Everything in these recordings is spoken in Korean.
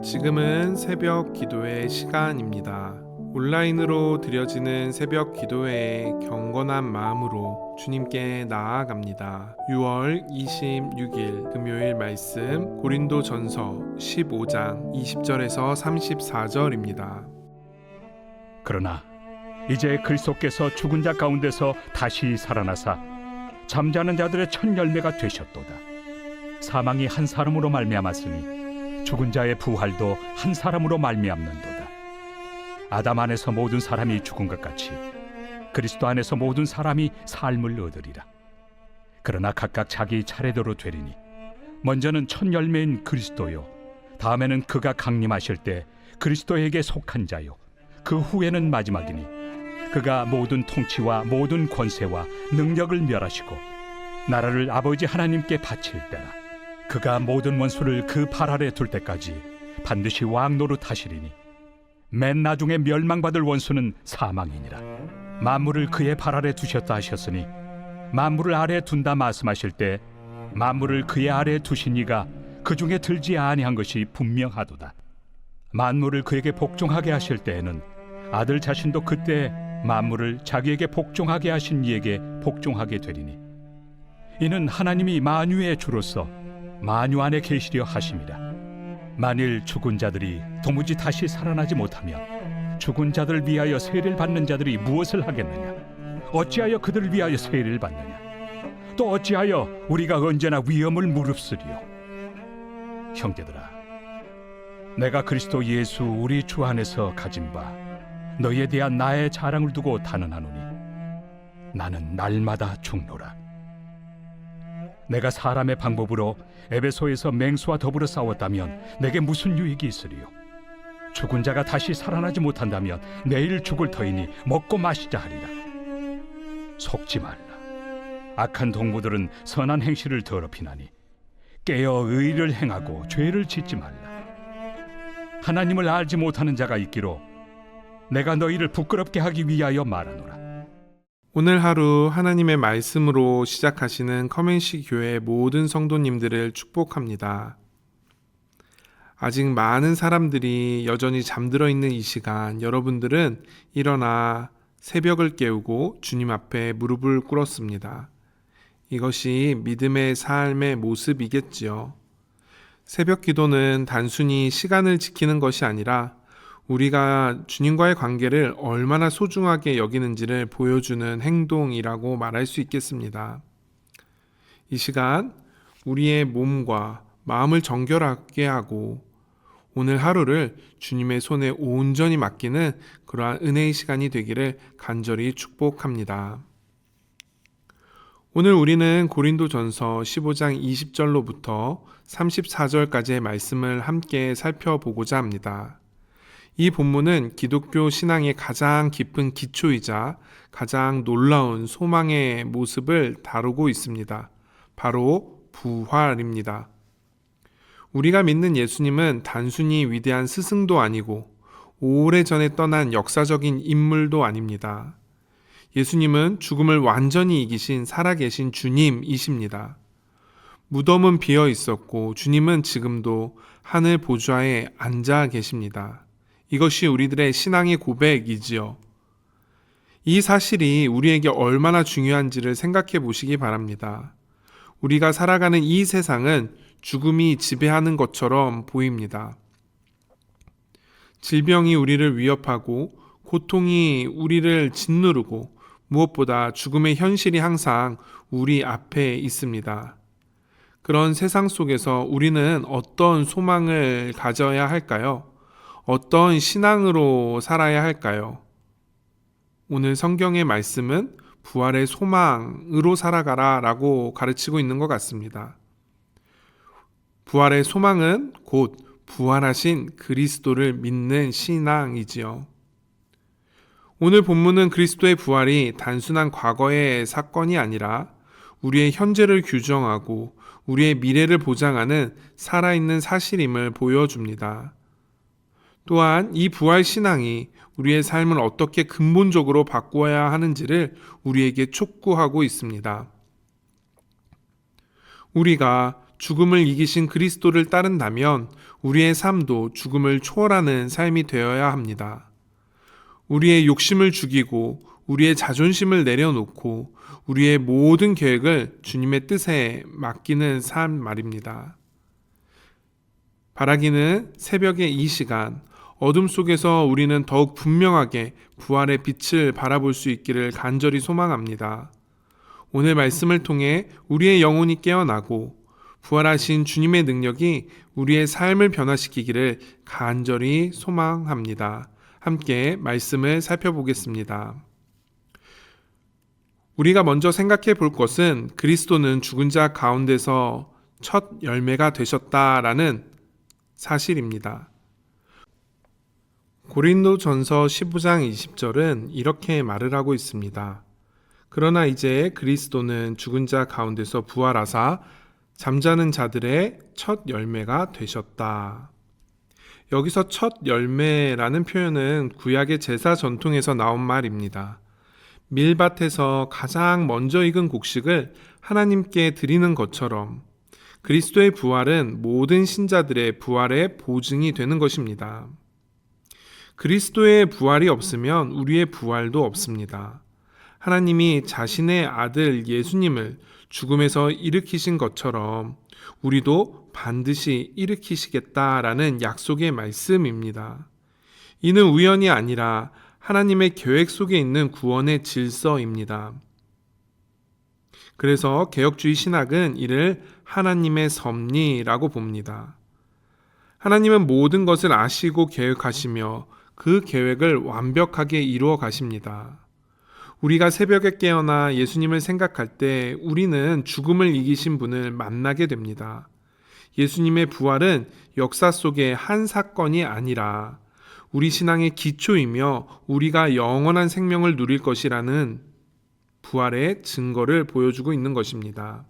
지금은 새벽 기도회 시간입니다. 온라인으로 드려지는 새벽 기도회에 경건한 마음으로 주님께 나아갑니다. 6월 26일 금요일 말씀 고린도전서 15장 20절에서 34절입니다. 그러나 이제 그리스도께서 죽은 자 가운데서 다시 살아나사 잠자는 자들의 첫 열매가 되셨도다. 사망이 한 사람으로 말미암았으니 죽은 자의 부활도 한 사람으로 말미암는도다. 아담 안에서 모든 사람이 죽은 것 같이 그리스도 안에서 모든 사람이 삶을 얻으리라. 그러나 각각 자기 차례대로 되리니 먼저는 첫 열매인 그리스도요, 다음에는 그가 강림하실 때 그리스도에게 속한 자요, 그 후에는 마지막이니 그가 모든 통치와 모든 권세와 능력을 멸하시고 나라를 아버지 하나님께 바칠 때라. 그가 모든 원수를 그 발 아래 둘 때까지 반드시 왕 노릇하시리니 맨 나중에 멸망받을 원수는 사망이니라. 만물을 그의 발 아래 두셨다 하셨으니 만물을 아래 둔다 말씀하실 때 만물을 그의 아래 두신 이가 그 중에 들지 아니한 것이 분명하도다. 만물을 그에게 복종하게 하실 때에는 아들 자신도 그때 만물을 자기에게 복종하게 하신 이에게 복종하게 되리니 이는 하나님이 만유의 주로서 만유 안에 계시려 하심이라. 만일 죽은 자들이 도무지 다시 살아나지 못하면 죽은 자들을 위하여 세례를 받는 자들이 무엇을 하겠느냐? 어찌하여 그들을 위하여 세례를 받느냐? 또 어찌하여 우리가 언제나 위험을 무릅쓰리요? 형제들아, 내가 그리스도 예수 우리 주 안에서 가진 바 너희에 대한 나의 자랑을 두고 단언하노니 나는 날마다 죽노라. 내가 사람의 방법으로 에베소에서 맹수와 더불어 싸웠다면 내게 무슨 유익이 있으리요? 죽은 자가 다시 살아나지 못한다면 내일 죽을 터이니 먹고 마시자 하리라. 속지 말라. 악한 동무들은 선한 행실을 더럽히나니 깨어 의를 행하고 죄를 짓지 말라. 하나님을 알지 못하는 자가 있기로 내가 너희를 부끄럽게 하기 위하여 말하노라. 오늘 하루 하나님의 말씀으로 시작하시는 커맨시 교회 모든 성도님들을 축복합니다. 아직 많은 사람들이 여전히 잠들어 있는 이 시간, 여러분들은 일어나 새벽을 깨우고 주님 앞에 무릎을 꿇었습니다. 이것이 믿음의 삶의 모습이겠지요. 새벽 기도는 단순히 시간을 지키는 것이 아니라 우리가 주님과의 관계를 얼마나 소중하게 여기는지를 보여주는 행동이라고 말할 수 있겠습니다. 이 시간 우리의 몸과 마음을 정결하게 하고 오늘 하루를 주님의 손에 온전히 맡기는 그러한 은혜의 시간이 되기를 간절히 축복합니다. 오늘 우리는 고린도전서 15장 20절로부터 34절까지의 말씀을 함께 살펴보고자 합니다. 이 본문은 기독교 신앙의 가장 깊은 기초이자 가장 놀라운 소망의 모습을 다루고 있습니다. 바로 부활입니다. 우리가 믿는 예수님은 단순히 위대한 스승도 아니고 오래전에 떠난 역사적인 인물도 아닙니다. 예수님은 죽음을 완전히 이기신 살아계신 주님이십니다. 무덤은 비어 있었고 주님은 지금도 하늘 보좌에 앉아 계십니다. 이것이 우리들의 신앙의 고백이지요. 이 사실이 우리에게 얼마나 중요한지를 생각해 보시기 바랍니다. 우리가 살아가는 이 세상은 죽음이 지배하는 것처럼 보입니다. 질병이 우리를 위협하고 고통이 우리를 짓누르고 무엇보다 죽음의 현실이 항상 우리 앞에 있습니다. 그런 세상 속에서 우리는 어떤 소망을 가져야 할까요? 어떤 신앙으로 살아야 할까요? 오늘 성경의 말씀은 부활의 소망으로 살아가라 라고 가르치고 있는 것 같습니다. 부활의 소망은 곧 부활하신 그리스도를 믿는 신앙이지요. 오늘 본문은 그리스도의 부활이 단순한 과거의 사건이 아니라 우리의 현재를 규정하고 우리의 미래를 보장하는 살아있는 사실임을 보여줍니다. 또한 이 부활 신앙이 우리의 삶을 어떻게 근본적으로 바꾸어야 하는지를 우리에게 촉구하고 있습니다. 우리가 죽음을 이기신 그리스도를 따른다면 우리의 삶도 죽음을 초월하는 삶이 되어야 합니다. 우리의 욕심을 죽이고 우리의 자존심을 내려놓고 우리의 모든 계획을 주님의 뜻에 맡기는 삶 말입니다. 바라기는 새벽의 이 시간, 어둠 속에서 우리는 더욱 분명하게 부활의 빛을 바라볼 수 있기를 간절히 소망합니다. 오늘 말씀을 통해 우리의 영혼이 깨어나고 부활하신 주님의 능력이 우리의 삶을 변화시키기를 간절히 소망합니다. 함께 말씀을 살펴보겠습니다. 우리가 먼저 생각해 볼 것은 그리스도는 죽은 자 가운데서 첫 열매가 되셨다라는 사실입니다. 고린도전서 15장 20절은 이렇게 말을 하고 있습니다. 그러나 이제 그리스도는 죽은 자 가운데서 부활하사 잠자는 자들의 첫 열매가 되셨다. 여기서 첫 열매라는 표현은 구약의 제사 전통에서 나온 말입니다. 밀밭에서 가장 먼저 익은 곡식을 하나님께 드리는 것처럼 그리스도의 부활은 모든 신자들의 부활의 보증이 되는 것입니다. 그리스도의 부활이 없으면 우리의 부활도 없습니다. 하나님이 자신의 아들 예수님을 죽음에서 일으키신 것처럼 우리도 반드시 일으키시겠다라는 약속의 말씀입니다. 이는 우연이 아니라 하나님의 계획 속에 있는 구원의 질서입니다. 그래서 개혁주의 신학은 이를 하나님의 섭리라고 봅니다. 하나님은 모든 것을 아시고 계획하시며 그 계획을 완벽하게 이루어 가십니다. 우리가 새벽에 깨어나 예수님을 생각할 때 우리는 죽음을 이기신 분을 만나게 됩니다. 예수님의 부활은 역사 속의 한 사건이 아니라 우리 신앙의 기초이며 우리가 영원한 생명을 누릴 것이라는 부활의 증거를 보여주고 있는 것입니다.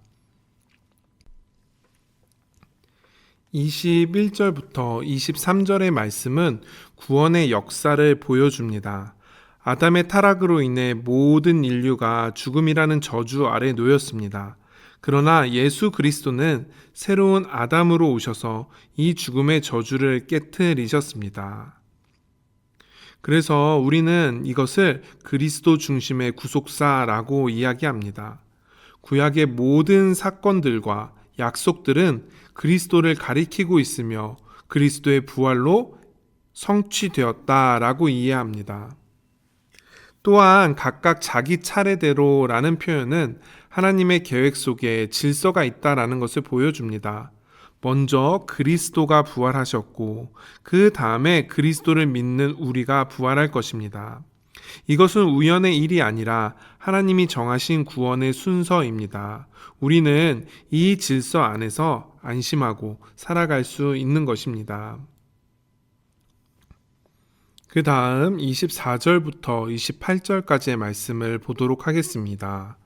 21절부터 23절의 말씀은 구원의 역사를 보여줍니다. 아담의 타락으로 인해 모든 인류가 죽음이라는 저주 아래 놓였습니다. 그러나 예수 그리스도는 새로운 아담으로 오셔서 이 죽음의 저주를 깨트리셨습니다. 그래서 우리는 이것을 그리스도 중심의 구속사라고 이야기합니다. 구약의 모든 사건들과 약속들은 그리스도를 가리키고 있으며 그리스도의 부활로 성취되었다라고 이해합니다. 또한 각각 자기 차례대로라는 표현은 하나님의 계획 속에 질서가 있다라는 것을 보여줍니다. 먼저 그리스도가 부활하셨고 그 다음에 그리스도를 믿는 우리가 부활할 것입니다. 이것은 우연의 일이 아니라 하나님이 정하신 구원의 순서입니다. 우리는 이 질서 안에서 안심하고 살아갈 수 있는 것입니다. 그 다음 24절부터 28절까지의 말씀을 보도록 하겠습니다.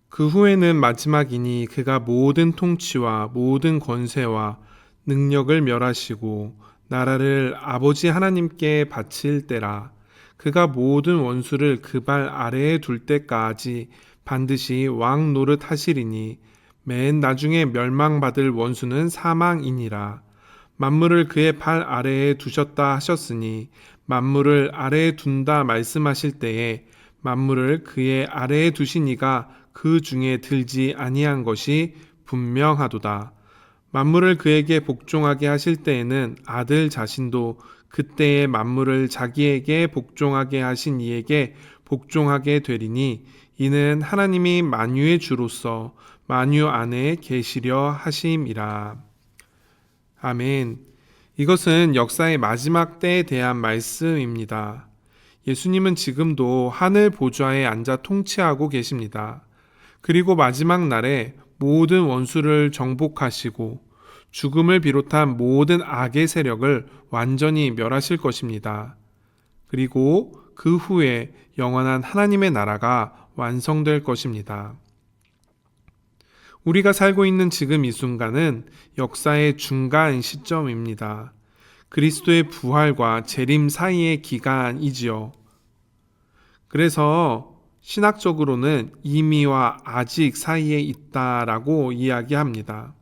그 후에는 마지막이니 그가 모든 통치와 모든 권세와 능력을 멸하시고 나라를 아버지 하나님께 바칠 때라. 그가 모든 원수를 그 발 아래에 둘 때까지 반드시 왕 노릇 하시리니 맨 나중에 멸망받을 원수는 사망이니라. 만물을 그의 발 아래에 두셨다 하셨으니 만물을 아래에 둔다 말씀하실 때에 만물을 그의 아래에 두신 이가 그 중에 들지 아니한 것이 분명하도다. 만물을 그에게 복종하게 하실 때에는 아들 자신도 그때의 만물을 자기에게 복종하게 하신 이에게 복종하게 되리니 이는 하나님이 만유의 주로서 만유 안에 계시려 하심이라. 아멘. 이것은 역사의 마지막 때에 대한 말씀입니다. 예수님은 지금도 하늘 보좌에 앉아 통치하고 계십니다. 그리고 마지막 날에 모든 원수를 정복하시고 죽음을 비롯한 모든 악의 세력을 완전히 멸하실 것입니다. 그리고 그 후에 영원한 하나님의 나라가 완성될 것입니다. 우리가 살고 있는 지금 이 순간은 역사의 중간 시점입니다. 그리스도의 부활과 재림 사이의 기간이지요. 그래서 신학적으로는 이미와 아직 사이에 있다라고 이야기합니다.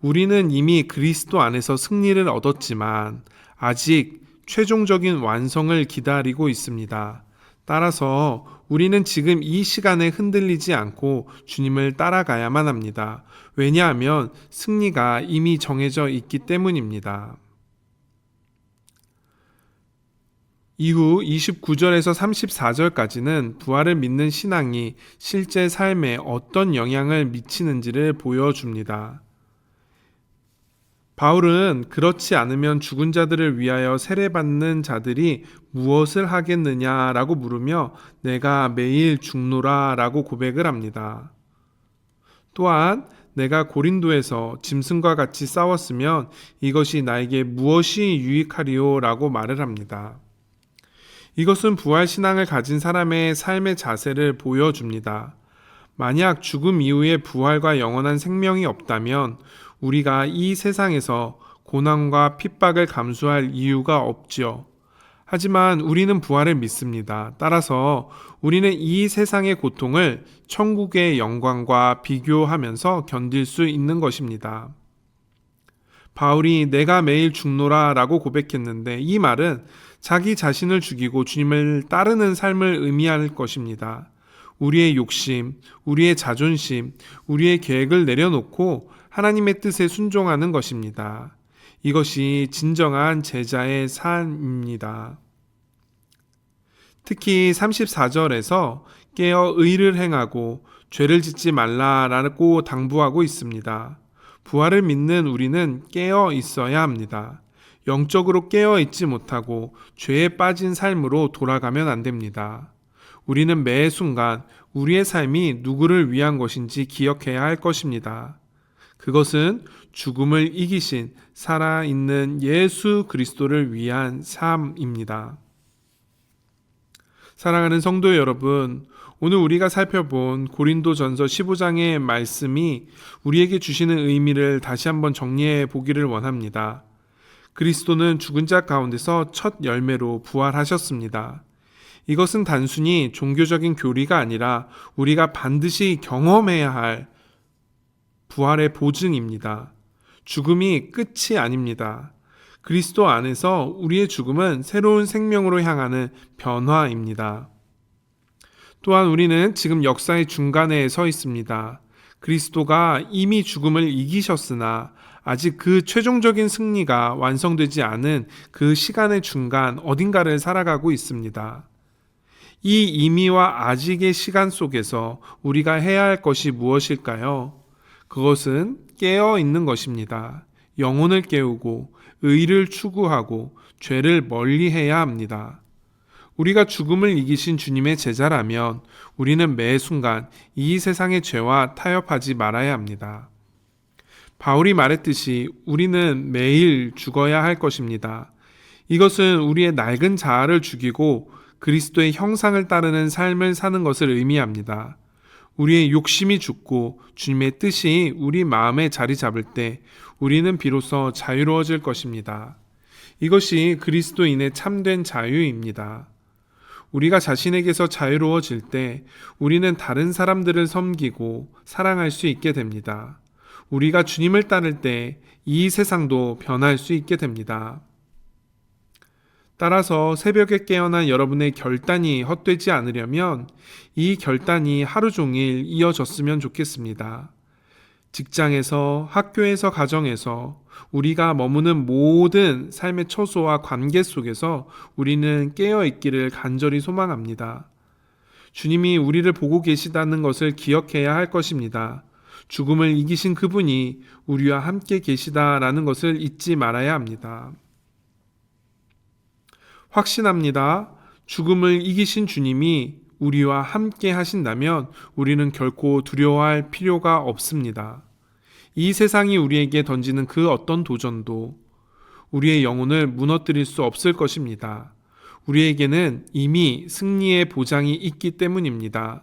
우리는 이미 그리스도 안에서 승리를 얻었지만 아직 최종적인 완성을 기다리고 있습니다. 따라서 우리는 지금 이 시간에 흔들리지 않고 주님을 따라가야만 합니다. 왜냐하면 승리가 이미 정해져 있기 때문입니다. 이후 29절에서 34절까지는 부활을 믿는 신앙이 실제 삶에 어떤 영향을 미치는지를 보여줍니다. 바울은 그렇지 않으면 죽은 자들을 위하여 세례받는 자들이 무엇을 하겠느냐라고 물으며 내가 매일 죽노라 라고 고백을 합니다. 또한 내가 고린도에서 짐승과 같이 싸웠으면 이것이 나에게 무엇이 유익하리요 라고 말을 합니다. 이것은 부활 신앙을 가진 사람의 삶의 자세를 보여줍니다. 만약 죽음 이후에 부활과 영원한 생명이 없다면 우리가 이 세상에서 고난과 핍박을 감수할 이유가 없지요. 하지만 우리는 부활을 믿습니다. 따라서 우리는 이 세상의 고통을 천국의 영광과 비교하면서 견딜 수 있는 것입니다. 바울이 내가 매일 죽노라 라고 고백했는데 이 말은 자기 자신을 죽이고 주님을 따르는 삶을 의미할 것입니다. 우리의 욕심, 우리의 자존심, 우리의 계획을 내려놓고 하나님의 뜻에 순종하는 것입니다. 이것이 진정한 제자의 삶입니다. 특히 34절에서 깨어 의를 행하고 죄를 짓지 말라라고 당부하고 있습니다. 부활을 믿는 우리는 깨어 있어야 합니다. 영적으로 깨어 있지 못하고 죄에 빠진 삶으로 돌아가면 안 됩니다. 우리는 매 순간 우리의 삶이 누구를 위한 것인지 기억해야 할 것입니다. 그것은 죽음을 이기신 살아있는 예수 그리스도를 위한 삶입니다. 사랑하는 성도 여러분, 오늘 우리가 살펴본 고린도전서 15장의 말씀이 우리에게 주시는 의미를 다시 한번 정리해 보기를 원합니다. 그리스도는 죽은 자 가운데서 첫 열매로 부활하셨습니다. 이것은 단순히 종교적인 교리가 아니라 우리가 반드시 경험해야 할 부활의 보증입니다. 죽음이 끝이 아닙니다. 그리스도 안에서 우리의 죽음은 새로운 생명으로 향하는 변화입니다. 또한 우리는 지금 역사의 중간에 서 있습니다. 그리스도가 이미 죽음을 이기셨으나 아직 그 최종적인 승리가 완성되지 않은 그 시간의 중간 어딘가를 살아가고 있습니다. 이 이미와 아직의 시간 속에서 우리가 해야 할 것이 무엇일까요? 그것은 깨어 있는 것입니다. 영혼을 깨우고 의를 추구하고 죄를 멀리해야 합니다. 우리가 죽음을 이기신 주님의 제자라면 우리는 매 순간 이 세상의 죄와 타협하지 말아야 합니다. 바울이 말했듯이 우리는 매일 죽어야 할 것입니다. 이것은 우리의 낡은 자아를 죽이고 그리스도의 형상을 따르는 삶을 사는 것을 의미합니다. 우리의 욕심이 죽고 주님의 뜻이 우리 마음에 자리 잡을 때 우리는 비로소 자유로워질 것입니다. 이것이 그리스도인의 참된 자유입니다. 우리가 자신에게서 자유로워질 때 우리는 다른 사람들을 섬기고 사랑할 수 있게 됩니다. 우리가 주님을 따를 때 이 세상도 변할 수 있게 됩니다. 따라서 새벽에 깨어난 여러분의 결단이 헛되지 않으려면 이 결단이 하루 종일 이어졌으면 좋겠습니다. 직장에서, 학교에서, 가정에서 우리가 머무는 모든 삶의 처소와 관계 속에서 우리는 깨어 있기를 간절히 소망합니다. 주님이 우리를 보고 계시다는 것을 기억해야 할 것입니다. 죽음을 이기신 그분이 우리와 함께 계시다라는 것을 잊지 말아야 합니다. 확신합니다. 죽음을 이기신 주님이 우리와 함께 하신다면 우리는 결코 두려워할 필요가 없습니다. 이 세상이 우리에게 던지는 그 어떤 도전도 우리의 영혼을 무너뜨릴 수 없을 것입니다. 우리에게는 이미 승리의 보장이 있기 때문입니다.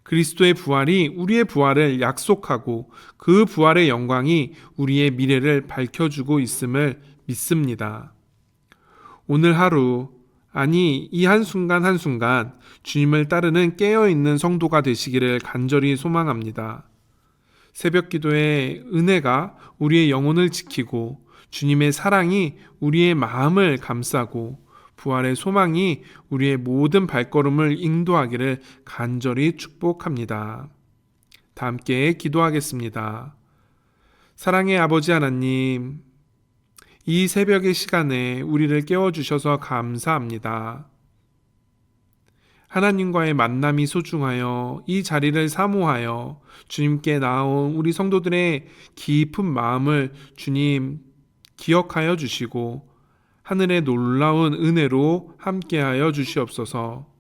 그리스도의 부활이 우리의 부활을 약속하고 그 부활의 영광이 우리의 미래를 밝혀주고 있음을 믿습니다. 오늘 하루, 아니 이 한순간 한순간 주님을 따르는 깨어있는 성도가 되시기를 간절히 소망합니다. 새벽 기도의 은혜가 우리의 영혼을 지키고 주님의 사랑이 우리의 마음을 감싸고 부활의 소망이 우리의 모든 발걸음을 인도하기를 간절히 축복합니다. 다 함께 기도하겠습니다. 사랑의 아버지 하나님, 이 새벽의 시간에 우리를 깨워주셔서 감사합니다. 하나님과의 만남이 소중하여 이 자리를 사모하여 주님께 나온 우리 성도들의 깊은 마음을 주님 기억하여 주시고 하늘의 놀라운 은혜로 함께하여 주시옵소서.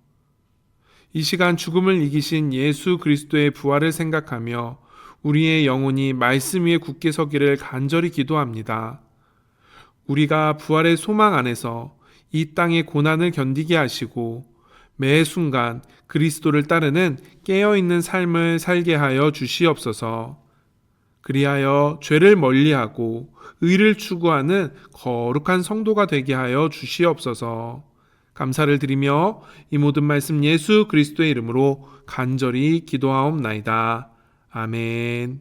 이 시간 죽음을 이기신 예수 그리스도의 부활을 생각하며 우리의 영혼이 말씀 위에 굳게 서기를 간절히 기도합니다. 우리가 부활의 소망 안에서 이 땅의 고난을 견디게 하시고 매 순간 그리스도를 따르는 깨어있는 삶을 살게 하여 주시옵소서. 그리하여 죄를 멀리하고 의를 추구하는 거룩한 성도가 되게 하여 주시옵소서. 감사를 드리며 이 모든 말씀 예수 그리스도의 이름으로 간절히 기도하옵나이다. 아멘.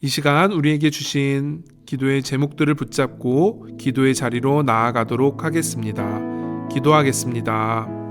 이 시간 우리에게 주신 기도의 제목들을 붙잡고 기도의 자리로 나아가도록 하겠습니다. 기도하겠습니다.